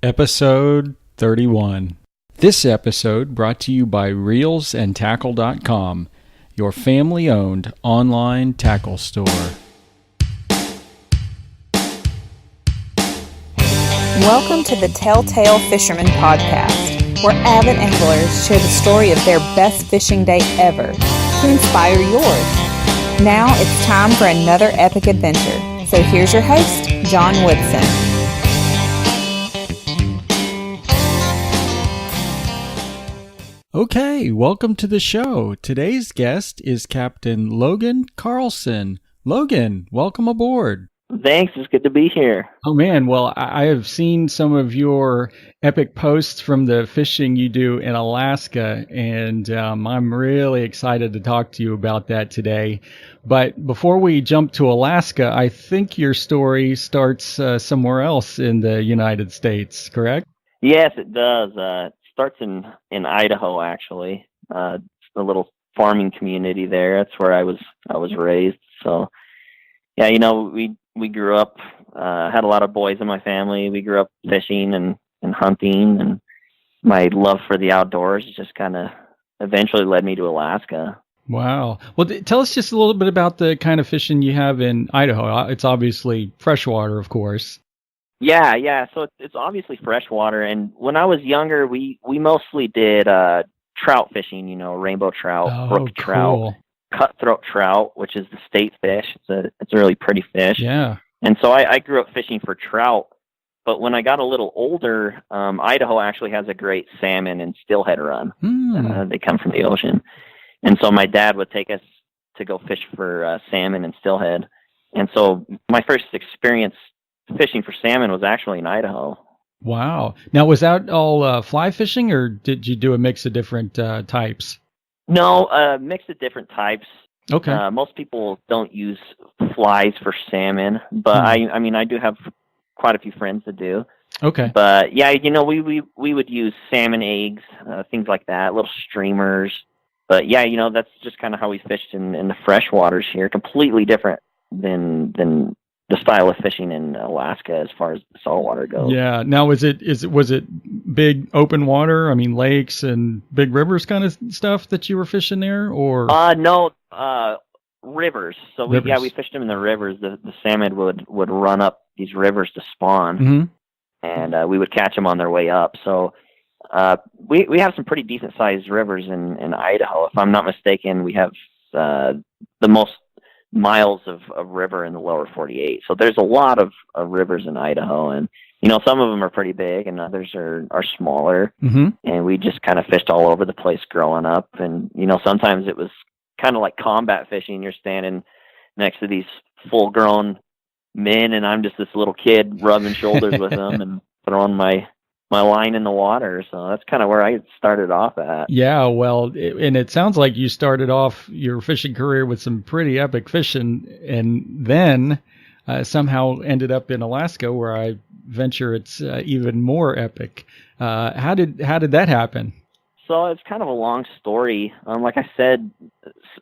Episode 31. This episode brought to you by reelsandtackle.com, your family-owned online tackle store. Welcome to the Telltale Fisherman podcast, where avid anglers share the story of their best fishing day ever to inspire yours. Now it's time for another epic adventure. So here's your host, John Woodson. Okay, welcome to the show. Today's guest is Captain Logan Carlson. Logan, welcome aboard. Thanks, it's good to be here. Oh man, well, I have seen some of your epic posts from the fishing you do in Alaska, and I'm really excited to talk to you about that today. But before we jump to Alaska, I think your story starts somewhere else in the United States, correct? Yes, it does. It starts in Idaho, actually. It's a little farming community there. That's where I was raised. So, yeah, you know, we grew up, had a lot of boys in my family. We grew up fishing and hunting, and my love for the outdoors just kind of eventually led me to Alaska. Wow. Well, tell us just a little bit about the kind of fishing you have in Idaho. It's obviously freshwater, of course. Yeah. So it's obviously freshwater. And when I was younger, we mostly did trout fishing, you know, rainbow trout, brook trout, cutthroat trout, which is the state fish. It's a really pretty fish. Yeah. And so I grew up fishing for trout. But when I got a little older, Idaho actually has a great salmon and steelhead run. They come from the ocean. And so my dad would take us to go fish for salmon and steelhead. And so my first experience fishing for salmon was actually in Idaho. Wow. Now, was that all fly fishing, or did you do a mix of different types? No, mix of different types. Okay. Most people don't use flies for salmon, but I mean, I do have quite a few friends that do. Okay. But yeah, you know, we would use salmon eggs, things like that, little streamers. But yeah, you know, that's just kind of how we fished in the freshwaters here. Completely different than the style of fishing in Alaska as far as the saltwater goes. Yeah. Now, was it big open water? I mean, lakes and big rivers kind of stuff that you were fishing there, or? No, rivers. So we fished them in the rivers. The salmon would run up these rivers to spawn, and we would catch them on their way up. So we have some pretty decent sized rivers in Idaho. If I'm not mistaken, we have the most miles of river in the lower 48. So there's a lot of rivers in Idaho, and you know, some of them are pretty big and others are smaller. And we just kind of fished all over the place growing up. And you know, sometimes it was kind of like combat fishing. You're standing next to these full grown men and I'm just this little kid rubbing shoulders with them and throwing my line in the water. So that's kind of where I started off at. Yeah, well, and it sounds like you started off your fishing career with some pretty epic fishing, and then somehow ended up in Alaska, where I venture it's even more epic. How did that happen? So it's kind of a long story. Like I said,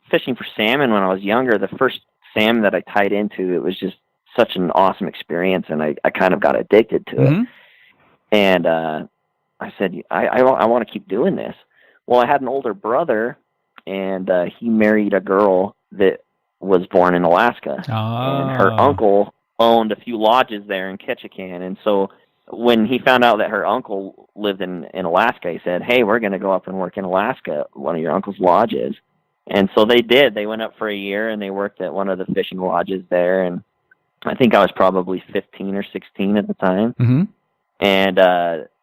fishing for salmon when I was younger, the first salmon that I tied into, it was just such an awesome experience, and I kind of got addicted to it. And I said, I want to keep doing this. Well, I had an older brother, and he married a girl that was born in Alaska. And her uncle owned a few lodges there in Ketchikan. And so when he found out that her uncle lived in Alaska, he said, hey, we're going to go up and work in Alaska, one of your uncle's lodges. And so they did. They went up for a year, and they worked at one of the fishing lodges there. And I think I was probably 15 or 16 at the time. And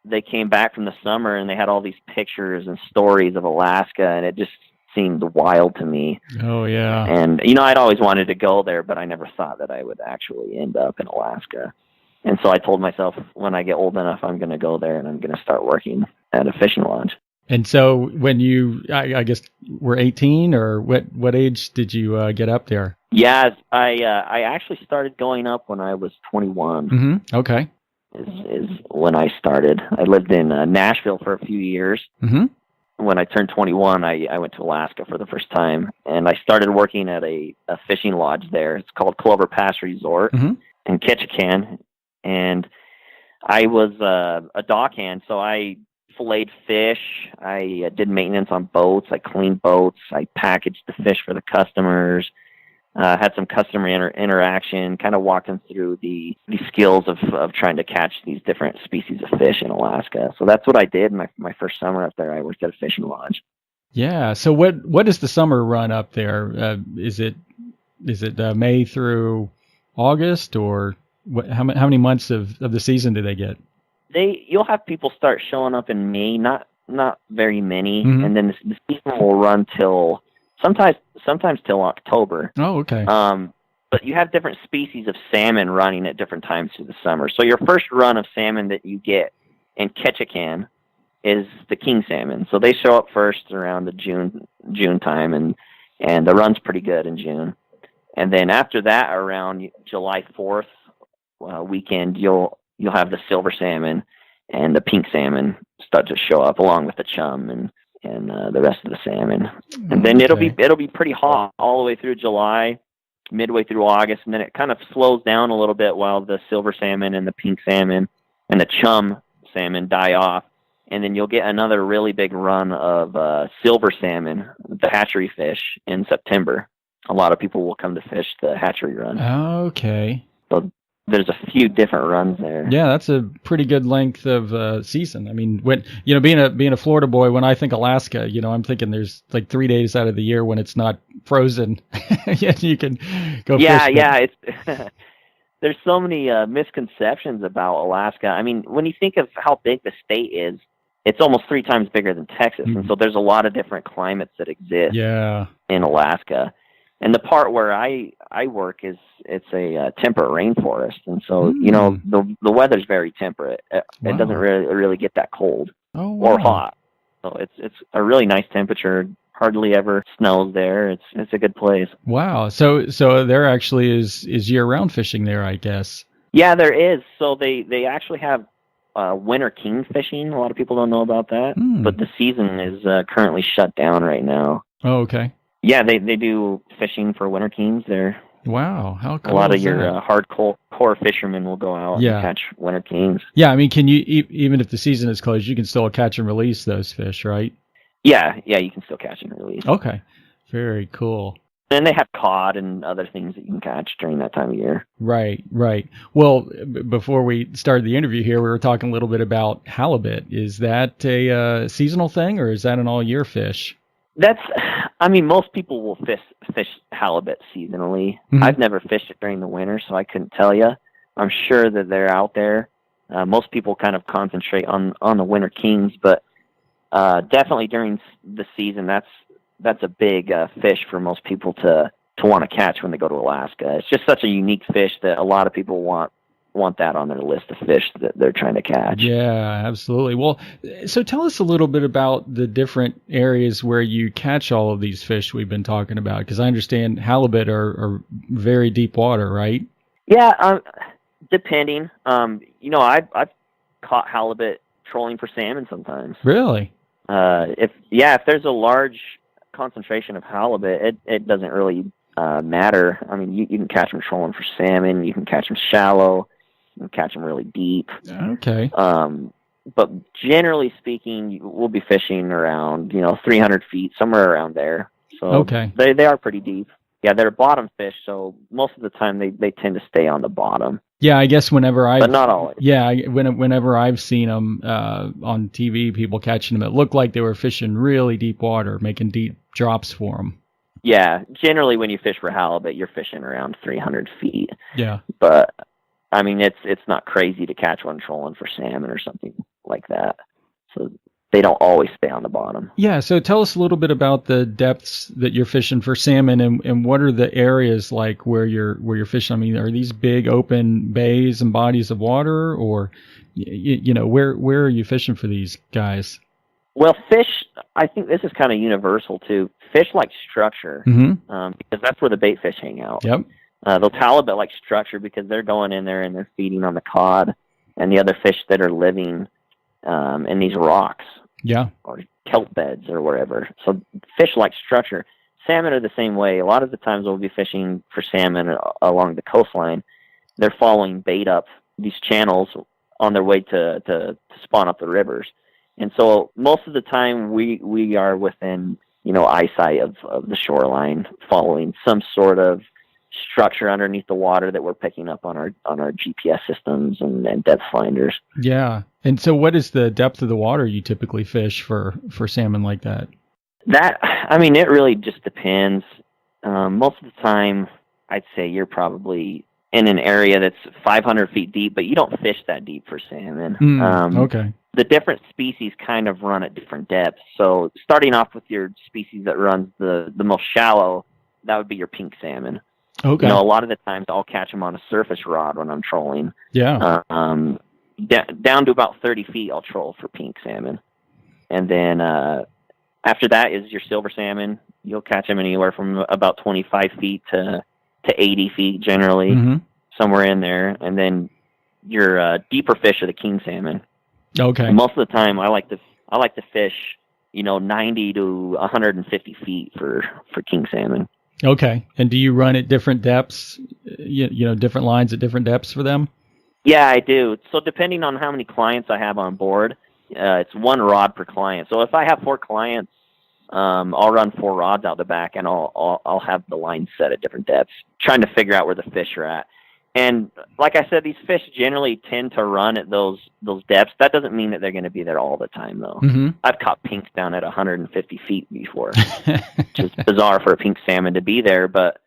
they came back from the summer, and they had all these pictures and stories of Alaska, and it just seemed wild to me. Oh, yeah. And, you know, I'd always wanted to go there, but I never thought that I would actually end up in Alaska. And so I told myself, when I get old enough, I'm going to go there, and I'm going to start working at a fishing lodge. And so when you, I guess, were 18, or what age did you get up there? Yeah, I actually started going up when I was 21. Okay. Is when I started. I lived in Nashville for a few years. When I turned 21, I went to Alaska for the first time, and I started working at a fishing lodge there. It's called Clover Pass Resort in Ketchikan, and I was a dockhand, so I filleted fish. I did maintenance on boats. I cleaned boats. I packaged the fish for the customers. Had some customer interaction, kind of walked them through the skills of trying to catch these different species of fish in Alaska. So that's what I did my first summer up there. I worked at a fishing lodge. Yeah. So what is the summer run up there? Is it May through August, or how many months of the season do they get? You'll have people start showing up in May, not very many, Mm-hmm. and then the season will run till sometimes till October. Oh, okay. But you have different species of salmon running at different times through the summer. So your first run of salmon that you get in Ketchikan is the king salmon. So they show up first around the June time, and the run's pretty good in June. And then after that, around July 4th weekend, you'll have the silver salmon and the pink salmon start to show up, along with the chum and the rest of the salmon. And then it'll be pretty hot all the way through July, midway through August, and then it kind of slows down a little bit while the silver salmon and the pink salmon and the chum salmon die off. And then you'll get another really big run of silver salmon, the hatchery fish, in September. A lot of people will come to fish the hatchery run. Okay. So there's a few different runs there. Yeah, that's a pretty good length of season. I mean, when being a Florida boy, when I think Alaska, I'm thinking there's like 3 days out of the year when it's not frozen. Yeah, you can go. Yeah. It's there's so many misconceptions about Alaska. I mean, when you think of how big the state is, it's almost 3 times bigger than Texas, and so there's a lot of different climates that exist. Yeah. In Alaska. And the part where I work it's a temperate rainforest, and so the weather's very temperate. It doesn't really get that cold or hot, so it's a really nice temperature. Hardly ever snows there. It's a good place. Wow. So there actually is year-round fishing there, I guess. Yeah, there is. So they actually have winter king fishing. A lot of people don't know about that, but the season is currently shut down right now. Oh, okay. Yeah, they do fishing for winter kings there. Wow, how cool! A lot of is your that? hardcore fishermen will go out and catch winter kings. Yeah, I mean, can you even if the season is closed, you can still catch and release those fish, right? Yeah, you can still catch and release. Okay, very cool. And they have cod and other things that you can catch during that time of year. Right. Well, before we started the interview here, we were talking a little bit about halibut. Is that a seasonal thing, or is that an all-year fish? Most people will fish halibut seasonally. Mm-hmm. I've never fished it during the winter, so I couldn't tell you. I'm sure that they're out there. Most people kind of concentrate on the winter kings, but definitely during the season, that's a big fish for most people to want to catch when they go to Alaska. It's just such a unique fish that a lot of people want that on their list of fish that they're trying to catch. Yeah, absolutely. Well, so tell us a little bit about the different areas where you catch all of these fish we've been talking about, because I understand halibut are very deep water, right? Yeah, depending. I've caught halibut trolling for salmon sometimes. Really? If there's a large concentration of halibut, it doesn't really matter. I mean, you can catch them trolling for salmon. You can catch them shallow. You can catch them really deep. Okay. But generally speaking, we'll be fishing around 300 feet, somewhere around there. So okay. They are pretty deep. Yeah, they're bottom fish, so most of the time they tend to stay on the bottom. Yeah, I guess but not always. Yeah, whenever I've seen them on TV, people catching them, it looked like they were fishing really deep water, making deep drops for them. Yeah, generally when you fish for halibut, you're fishing around 300 feet. Yeah. But, I mean, it's not crazy to catch one trolling for salmon or something like that. So they don't always stay on the bottom. Yeah, so tell us a little bit about the depths that you're fishing for salmon, and what are the areas like where you're fishing? I mean, are these big open bays and bodies of water, or where are you fishing for these guys? Well, fish, I think this is kind of universal too. Fish like structure, because that's where the bait fish hang out. Yep. Those halibut like structure because they're going in there and they're feeding on the cod and the other fish that are living in these rocks. Yeah. Or kelp beds or wherever. So fish like structure. Salmon are the same way. A lot of the times we'll be fishing for salmon along the coastline. They're following bait up these channels on their way to spawn up the rivers. And so most of the time we are within, eyesight of the shoreline, following some sort of structure underneath the water that we're picking up on our GPS systems and depth finders. Yeah. And so what is the depth of the water you typically fish for salmon like that? It really just depends. Most of the time, I'd say you're probably in an area that's 500 feet deep, but you don't fish that deep for salmon. Okay. The different species kind of run at different depths. So starting off with your species that runs the most shallow, that would be your pink salmon. Okay. A lot of the times I'll catch them on a surface rod when I'm trolling. Yeah. Down to about 30 feet, I'll troll for pink salmon. And then after that is your silver salmon. You'll catch them anywhere from about 25 feet to 80 feet generally, somewhere in there. And then your deeper fish are the king salmon. Okay. And most of the time, I like to fish, 90 to 150 feet for king salmon. Okay. And do you run at different depths, different lines at different depths for them? Yeah, I do. So depending on how many clients I have on board, it's one rod per client. So if I have 4 clients, I'll run 4 rods out the back, and I'll have the line set at different depths, trying to figure out where the fish are at. And like I said, these fish generally tend to run at those depths. That doesn't mean that they're going to be there all the time, though. I've caught pinks down at 150 feet before, which is bizarre for a pink salmon to be there. But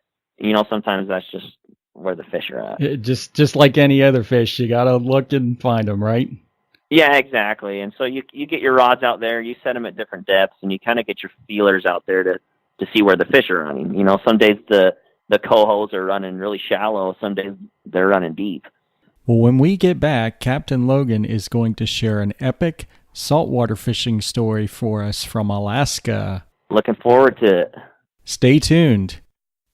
sometimes that's just where the fish are at. Just like any other fish, you got to look and find them, right? Yeah, exactly. And so you get your rods out there, you set them at different depths, and you kind of get your feelers out there to see where the fish are running. Some days the cohos are running really shallow. Some days they're running deep. Well, when we get back, Captain Logan is going to share an epic saltwater fishing story for us from Alaska. Looking forward to it. Stay tuned.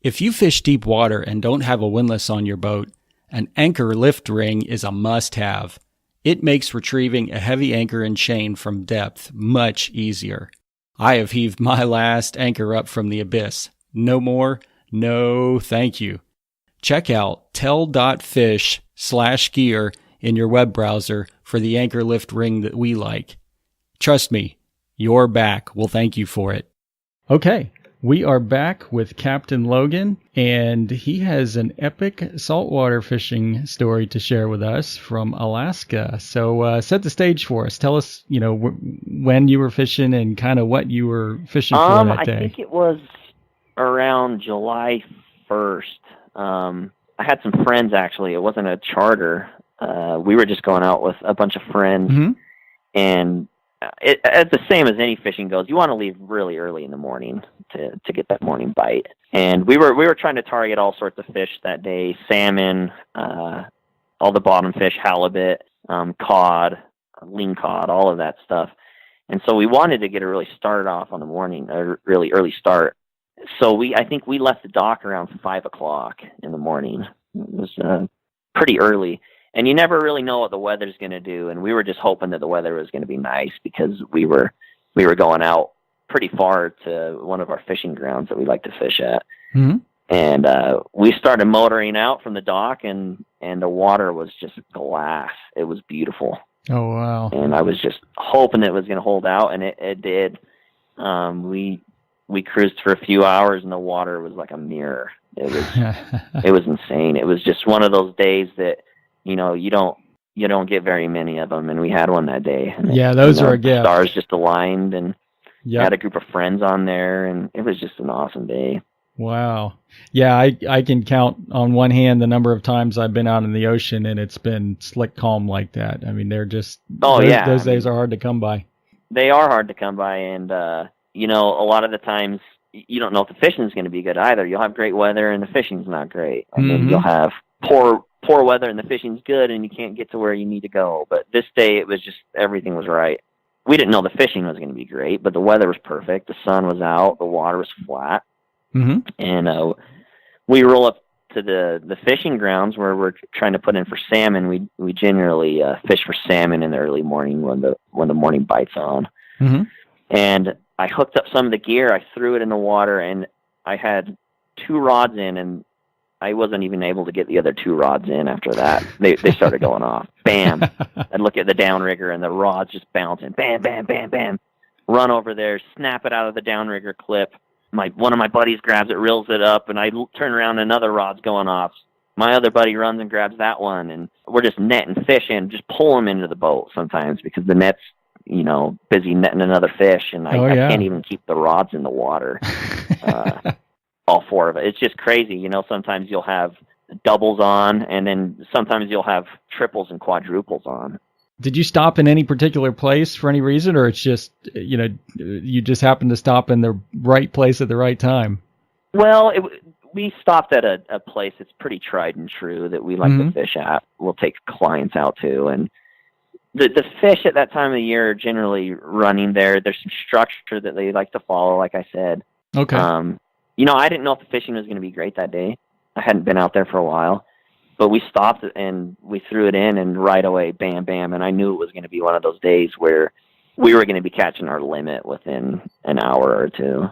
If you fish deep water and don't have a windlass on your boat, an anchor lift ring is a must-have. It makes retrieving a heavy anchor and chain from depth much easier. I have heaved my last anchor up from the abyss. No more. No, thank you. Check out tel.fish/gear in your web browser for the anchor lift ring that we like. Trust me, your back will thank you for it. Okay, we are back with Captain Logan, and he has an epic saltwater fishing story to share with us from Alaska. So set the stage for us. Tell us, when you were fishing and kind of what you were fishing for that day. I think it was around July 1st. I had some friends, actually. It wasn't a charter. We were just going out with a bunch of friends. And it's the same as any fishing goes. You want to leave really early in the morning to get that morning bite. And we were trying to target all sorts of fish that day: salmon, all the bottom fish, halibut, cod, lean cod, all of that stuff. And so we wanted to get it really started off on the morning, a really early start. So I think we left the dock around 5 o'clock in the morning. It was pretty early, and you never really know what the weather's going to do. And we were just hoping that the weather was going to be nice, because we were going out pretty far to one of our fishing grounds that we like to fish at. And we started motoring out from the dock, and the water was just glass. It was beautiful. Oh, wow. And I was just hoping it was going to hold out, and it did. We cruised for a few hours, and the water was like a mirror. It was insane. It was just one of those days that, you don't get very many of them. And we had one that day. And those are a gift. Stars just aligned, and had a group of friends on there, and it was just an awesome day. Wow. Yeah, I can count on one hand the number of times I've been out in the ocean, and it's been slick calm like that. I mean, they're just, those days are hard to come by. They are hard to come by, and, a lot of the times you don't know if the fishing is going to be good either. You'll have great weather and the fishing's not great. And then you'll have poor weather and the fishing's good, and you can't get to where you need to go. But this day, it was just, everything was right. We didn't know the fishing was going to be great, but the weather was perfect. The sun was out. The water was flat. And we roll up to the fishing grounds where we're trying to put in for salmon. We generally fish for salmon in the early morning when the morning bite's on. And I hooked up some of the gear. I threw it in the water, and I had 2 rods in, and I wasn't even able to get the other 2 rods in after that. They started going off. Bam. I'd look at the downrigger and the rod's just bouncing. Bam, bam, bam, bam. Run over there, snap it out of the downrigger clip. One of my buddies grabs it, reels it up, and I turn around and another rod's going off. My other buddy runs and grabs that one, and we're just netting fish in, just pull them into the boat sometimes because the net's, busy netting another fish, and I can't even keep the rods in the water. All 4 of it. It's just crazy. Sometimes you'll have doubles on, and then sometimes you'll have triples and quadruples on. Did you stop in any particular place for any reason, or it's just, you just happened to stop in the right place at the right time? Well, we stopped at a place that's pretty tried and true that we like to fish at. We'll take clients out to, and the fish at that time of the year are generally running there. There's some structure that they like to follow, like I said. Okay. I didn't know if the fishing was going to be great that day. I hadn't been out there for a while. But we stopped and we threw it in, and right away, bam, bam. And I knew it was going to be one of those days where we were going to be catching our limit within an hour or 2.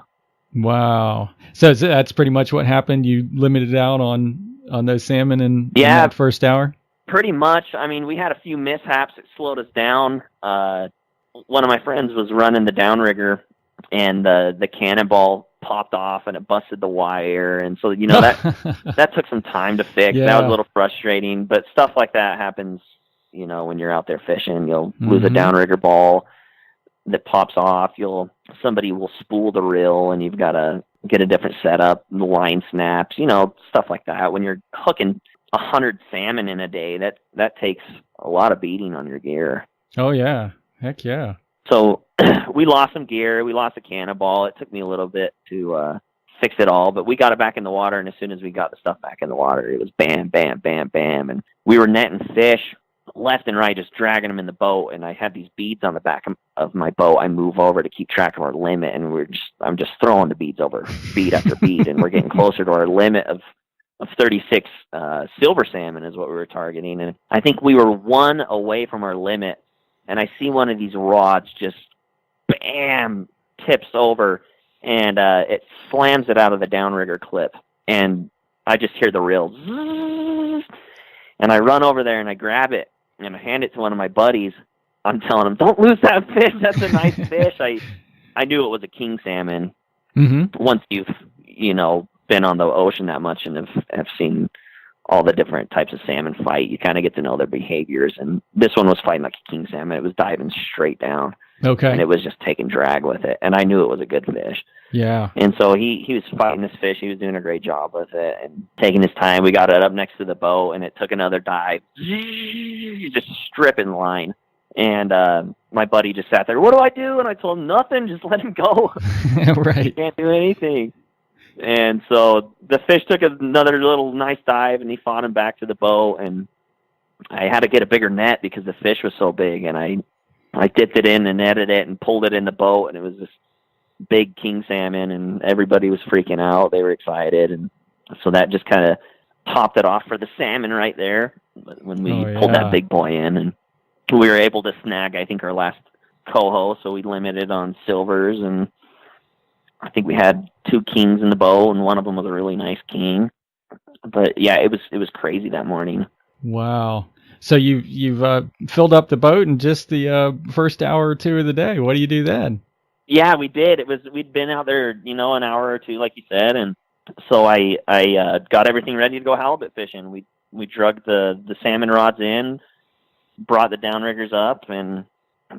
Wow. So that's pretty much what happened? You limited out on those salmon in that first hour? Pretty much. I mean, we had a few mishaps that slowed us down. One of my friends was running the downrigger, and the cannonball popped off and it busted the wire, and so that took some time to fix. That was a little frustrating, but stuff like that happens when you're out there fishing. You'll lose a downrigger ball that pops off. Somebody will spool the reel, and you've got to get a different setup. The line snaps, stuff like that. When you're hooking 100 salmon in a day, that takes a lot of beating on your gear. Oh yeah, heck yeah. So we lost some gear. We lost a cannonball. It took me a little bit to fix it all, but we got it back in the water, and as soon as we got the stuff back in the water, it was bam, bam, bam, bam, and we were netting fish left and right, just dragging them in the boat, and I had these beads on the back of my boat. I move over to keep track of our limit, and I'm just throwing the beads over, bead after bead, and we're getting closer to our limit of 36 silver salmon is what we were targeting, and I think we were 1 away from our limit. And I see one of these rods just, bam, tips over, and it slams it out of the downrigger clip. And I just hear the reel. Zzz, and I run over there, and I grab it, and I hand it to one of my buddies. I'm telling him, don't lose that fish. That's a nice fish. I knew it was a king salmon. Once you've, been on the ocean that much and have seen all the different types of salmon fight, you kind of get to know their behaviors, and this one was fighting like a king salmon. It was diving straight down. Okay. And it was just taking drag with it, and I knew it was a good fish. Yeah. And so he was fighting this fish. He was doing a great job with it and taking his time. We got it up next to the boat, and it took another dive, just stripping line. And my buddy just sat there, what do I do? And I told him, nothing, just let him go. Right. He can't do anything. And so the fish took another little nice dive, and he fought him back to the boat, and I had to get a bigger net because the fish was so big, and I dipped it in and netted it and pulled it in the boat, and it was this big king salmon, and everybody was freaking out. They were excited, and so that just kind of topped it off for the salmon right there when we pulled that big boy in, and we were able to snag, I think, our last coho, so we limited on silvers, and I think we had 2 kings in the boat, and one of them was a really nice king. But yeah, it was crazy that morning. Wow. So you've filled up the boat in just the first hour or 2 of the day. What do you do then? Yeah, we did. We'd been out there, an hour or 2, like you said, and so I got everything ready to go halibut fishing. We drug the salmon rods in, brought the downriggers up, and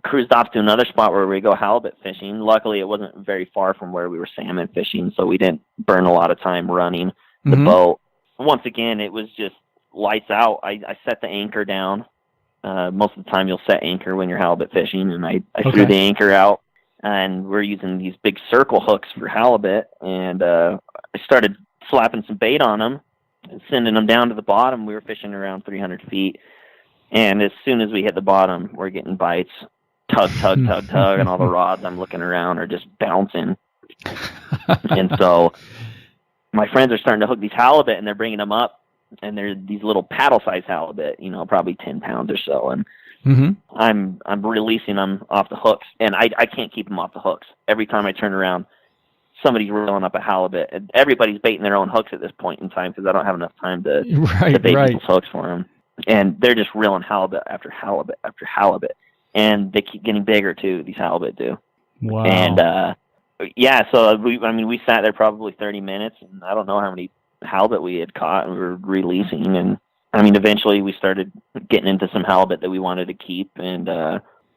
cruised off to another spot where we go halibut fishing. Luckily, it wasn't very far from where we were salmon fishing, so we didn't burn a lot of time running the boat. Once again, it was just lights out. I set the anchor down. Most of the time, you'll set anchor when you're halibut fishing, and I threw the anchor out, and we're using these big circle hooks for halibut, and I started slapping some bait on them and sending them down to the bottom. We were fishing around 300 feet, and as soon as we hit the bottom, we're getting bites. Tug, tug, tug, tug, and all the rods I'm looking around are just bouncing. And so my friends are starting to hook these halibut, and they're bringing them up, and they're these little paddle-sized halibut, probably 10 pounds or so. And I'm releasing them off the hooks, and I can't keep them off the hooks. Every time I turn around, somebody's reeling up a halibut. And everybody's baiting their own hooks at this point in time because I don't have enough time to bait people's hooks for them. And they're just reeling halibut after halibut after halibut. And they keep getting bigger, too, these halibut do. Wow. And, so we sat there probably 30 minutes, and I don't know how many halibut we had caught, and we were releasing. And, eventually we started getting into some halibut that we wanted to keep, and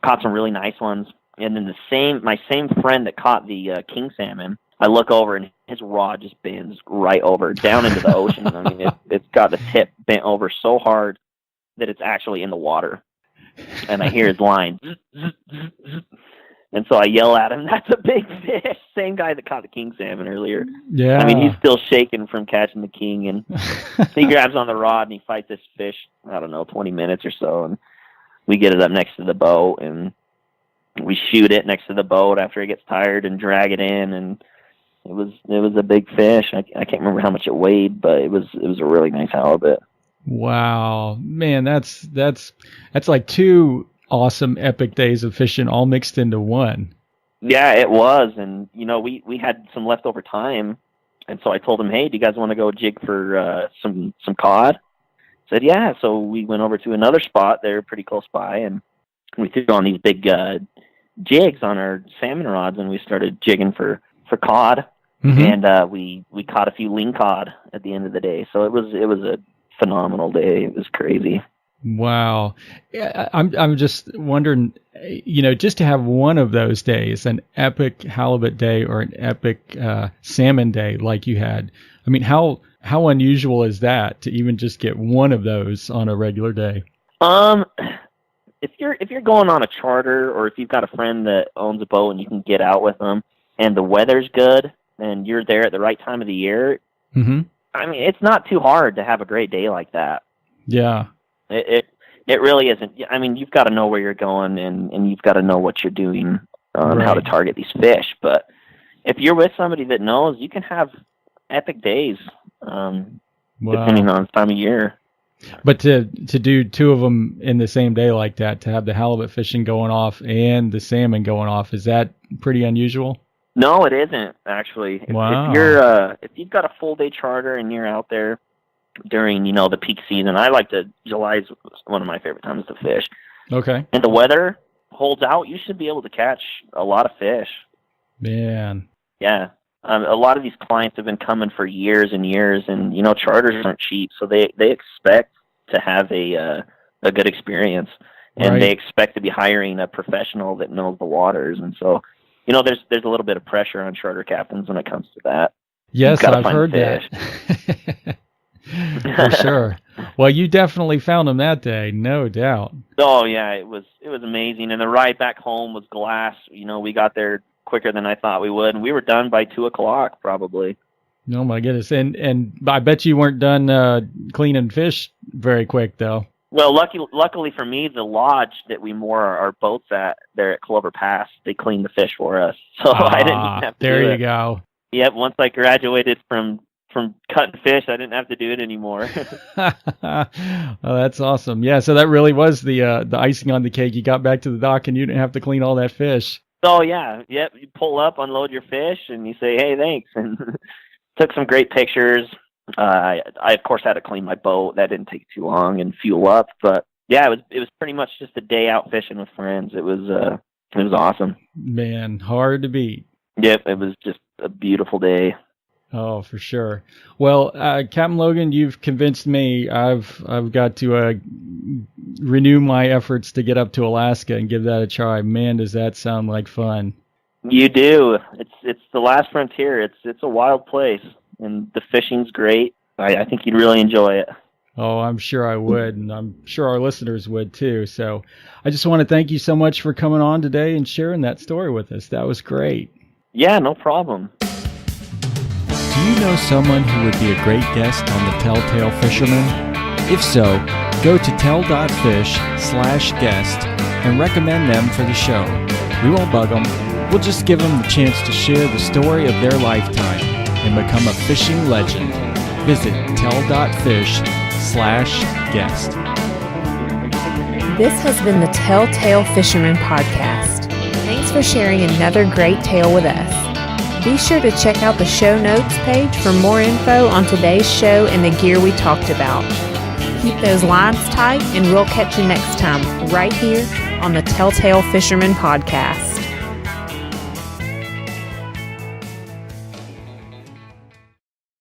caught some really nice ones. And then my same friend that caught the king salmon, I look over, and his rod just bends right over down into the ocean. It's got the tip bent over so hard that it's actually in the water. And I hear his line. And so I yell at him, "That's a big fish." Same guy that caught the king salmon earlier. Yeah. He's still shaking from catching the king. And he grabs on the rod and he fights this fish, 20 minutes or so. And we get it up next to the boat and we shoot it next to the boat after it gets tired and drag it in. And it was a big fish. I can't remember how much it weighed, but it was a really nice halibut. Wow, man, that's like 2 awesome epic days of fishing all mixed into one. Yeah, it was. And we had some leftover time, and so I told him, "Hey, do you guys want to go jig for some cod?" Said yeah. So we went over to another spot there pretty close by, and we threw on these big jigs on our salmon rods, and we started jigging for cod. Mm-hmm. And we caught a few lean cod at the end of the day. So it was a phenomenal day. It was crazy. Wow. I'm just wondering, just to have one of those days, an epic halibut day or an epic salmon day like you had. How unusual is that to even just get one of those on a regular day? If you're going on a charter, or if you've got a friend that owns a boat and you can get out with them and the weather's good and you're there at the right time of the year, mm-hmm. It's not too hard to have a great day like that. Yeah. It really isn't. You've got to know where you're going and you've got to know what you're doing on how to target these fish. But if you're with somebody that knows, you can have epic days, depending on the time of year. But to do 2 of them in the same day like that, to have the halibut fishing going off and the salmon going off, is that pretty unusual? No, it isn't, actually. Wow. If you've got a full day charter and you're out there during, the peak season, July is one of my favorite times to fish. Okay. And the weather holds out, you should be able to catch a lot of fish. Man. Yeah. A lot of these clients have been coming for years and years, and, charters aren't cheap, so they expect to have a good experience, and they expect to be hiring a professional that knows the waters. And so, there's a little bit of pressure on charter captains when it comes to that. Yes, I've heard that. For sure. Well, you definitely found them that day, no doubt. Oh yeah, it was amazing, and the ride back home was glass. We got there quicker than I thought we would, and we were done by 2:00 probably. Oh my goodness! And I bet you weren't done cleaning fish very quick though. Well, luckily for me, the lodge that we moor our boats at there at Clover Pass, they cleaned the fish for us, so I didn't even have to do it. There you go. Yep. Once I graduated from cutting fish, I didn't have to do it anymore. Well, that's awesome. Yeah, so that really was the icing on the cake. You got back to the dock and you didn't have to clean all that fish. Oh yeah, yep. You pull up, unload your fish, and you say, "Hey, thanks," and took some great pictures. I of course had to clean my boat. That didn't take too long, and fuel up. But yeah, it was pretty much just a day out fishing with friends. It was awesome. Man, hard to beat. Yep, it was just a beautiful day. Oh, for sure. Well, Captain Logan, you've convinced me. I've got to renew my efforts to get up to Alaska and give that a try. Man, does that sound like fun? You do. It's the last frontier. It's a wild place, and the fishing's great. I think you'd really enjoy it. Oh, I'm sure I would, and I'm sure our listeners would too. So I just want to thank you so much for coming on today and sharing that story with us. That was great. Yeah, no problem. Do you know someone who would be a great guest on the Telltale Fisherman? If so, go to tell.fish/guest and recommend them for the show. We won't bug them. We'll just give them the chance to share the story of their lifetime and become a fishing legend. Visit tell.fish/guest. This has been the Telltale Fisherman podcast. Thanks for sharing another great tale with us. Be sure to check out the show notes page for more info on today's show and the gear we talked about. Keep those lines tight, and we'll catch you next time right here on the Telltale Fisherman Podcast.